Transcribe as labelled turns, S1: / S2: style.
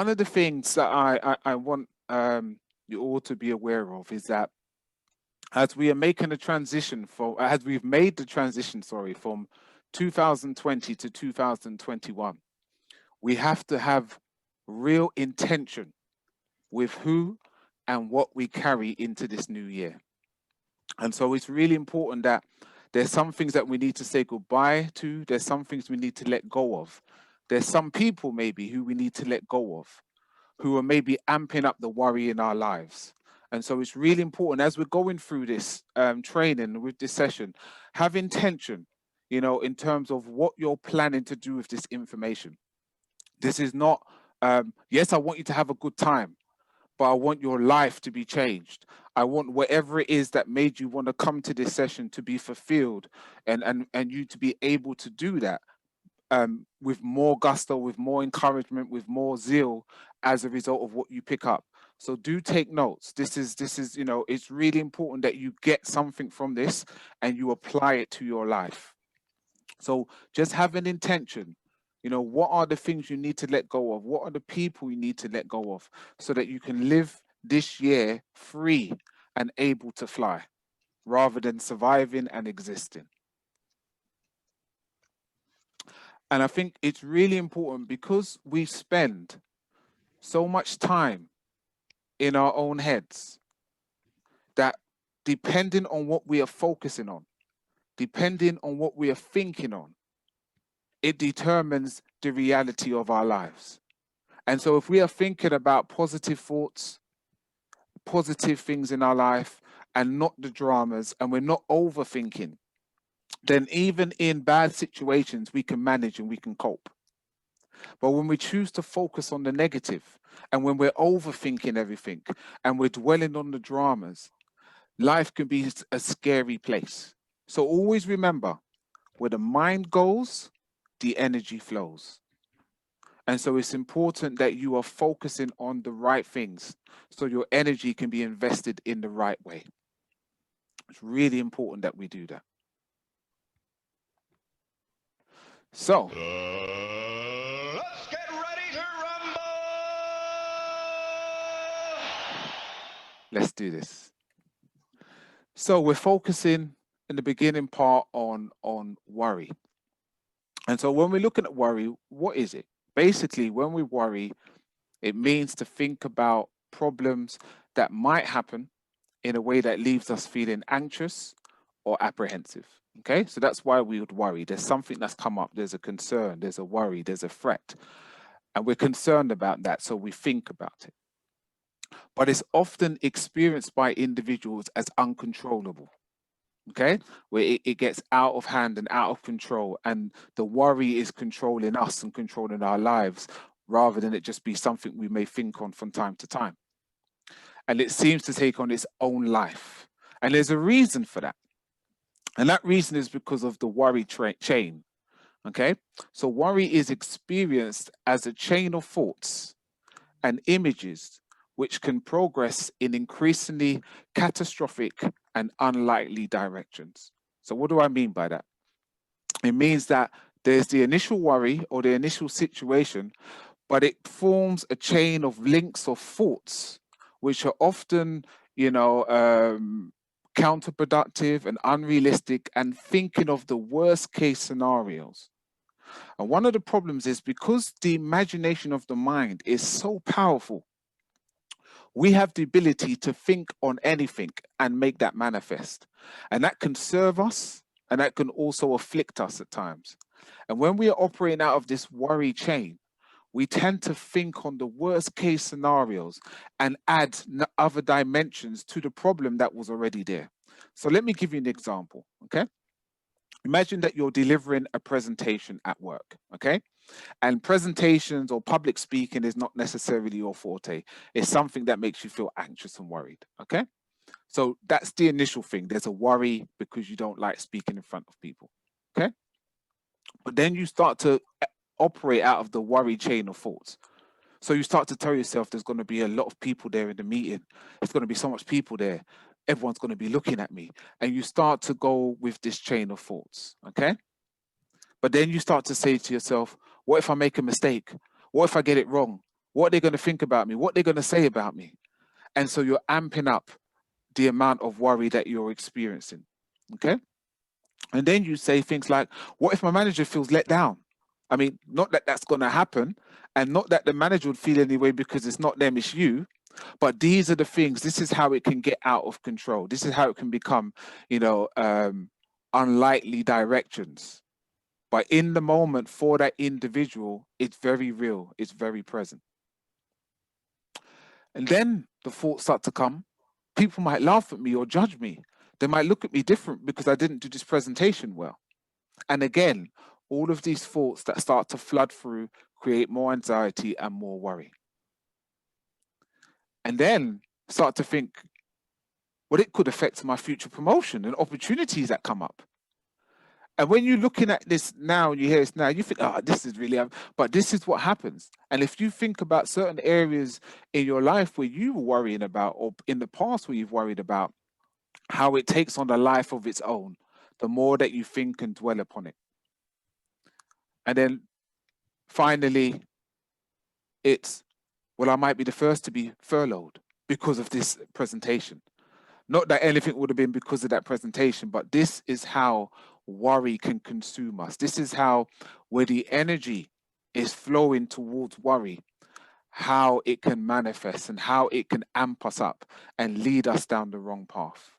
S1: one of the things that I want you all to be aware of is that as we are making the transition as we've made the transition, sorry, from 2020 to 2021, we have to have real intention with who and what we carry into this new year. And so it's really important that there's some things that we need to say goodbye to. There's some things we need to let go of. There's some people maybe who we need to let go of, who are maybe amping up the worry in our lives. And so it's really important as we're going through this training with this session, have intention, in terms of what you're planning to do with this information. This is not, yes, I want you to have a good time, but I want your life to be changed. I want whatever it is that made you want to come to this session to be fulfilled, and you to be able to do that with more gusto, with more encouragement, with more zeal as a result of what you pick up. So do take notes. This is, it's really important that you get something from this and you apply it to your life. So just have an intention. What are the things you need to let go of? What are the people you need to let go of so that you can live this year free and able to fly rather than surviving and existing? And I think it's really important because we spend so much time in our own heads that depending on what we are focusing on, depending on what we are thinking on, it determines the reality of our lives. And so if we are thinking about positive thoughts, positive things in our life, and not the dramas, and we're not overthinking, then even in bad situations, we can manage and we can cope. But when we choose to focus on the negative, and when we're overthinking everything, and we're dwelling on the dramas, life can be a scary place. So always remember, where the mind goes, the energy flows. And so it's important that you are focusing on the right things so your energy can be invested in the right way. It's really important that we do that. So,
S2: let's get ready to rumble!
S1: let's do this. So we're focusing in the beginning part on worry. And so when we're looking at worry, what is it? Basically, when we worry, it means to think about problems that might happen in a way that leaves us feeling anxious or apprehensive. Okay, so that's why we would worry. There's something that's come up, there's a concern, there's a worry, there's a threat, and we're concerned about that, so we think about it. But it's often experienced by individuals as uncontrollable. Okay, where it gets out of hand and out of control, and the worry is controlling us and controlling our lives rather than it just be something we may think on from time to time. And it seems to take on its own life. And there's a reason for that. And that reason is because of the worry chain. Okay, so worry is experienced as a chain of thoughts and images which can progress in increasingly catastrophic and unlikely directions. So what do I mean by that? It means that there's the initial worry or the initial situation, but it forms a chain of links of thoughts, which are often, counterproductive and unrealistic, and thinking of the worst case scenarios. And one of the problems is because the imagination of the mind is so powerful, we have the ability to think on anything and make that manifest. And that can serve us and that can also afflict us at times. And when we are operating out of this worry chain, we tend to think on the worst case scenarios and add other dimensions to the problem that was already there. So let me give you an example, okay? Imagine that you're delivering a presentation at work, okay? And presentations or public speaking is not necessarily your forte. It's something that makes you feel anxious and worried, okay? So that's the initial thing. There's a worry because you don't like speaking in front of people, okay? But then you start to operate out of the worry chain of thoughts. So you start to tell yourself there's going to be a lot of people there in the meeting. There's going to be so much people there. Everyone's going to be looking at me. And you start to go with this chain of thoughts, okay? But then you start to say to yourself, what if I make a mistake? What if I get it wrong? what they're going to think about me, what they're going to say about me. And so you're amping up the amount of worry that you're experiencing. Okay. And then you say things like, what if my manager feels let down? I mean, not that that's going to happen, and not that the manager would feel anyway because it's not them, it's you. But these are the things, this is how it can get out of control. This is how it can become, you know, unlikely directions. But in the moment for that individual, it's very real, it's very present. And then the thoughts start to come. People might laugh at me or judge me. They might look at me different because I didn't do this presentation well. And again, all of these thoughts that start to flood through create more anxiety and more worry. And then start to think, well, it could affect my future promotion and opportunities that come up. And when you're looking at this now and you hear this now, you think, oh, this is really, but this is what happens. And if you think about certain areas in your life where you were worrying about, or in the past where you've worried about, how it takes on a life of its own, the more that you think and dwell upon it. And then finally, it's, well, I might be the first to be furloughed because of this presentation. Not that anything would have been because of that presentation, but this is how worry can consume us. This is how, where the energy is flowing towards worry, how it can manifest and how it can amp us up and lead us down the wrong path.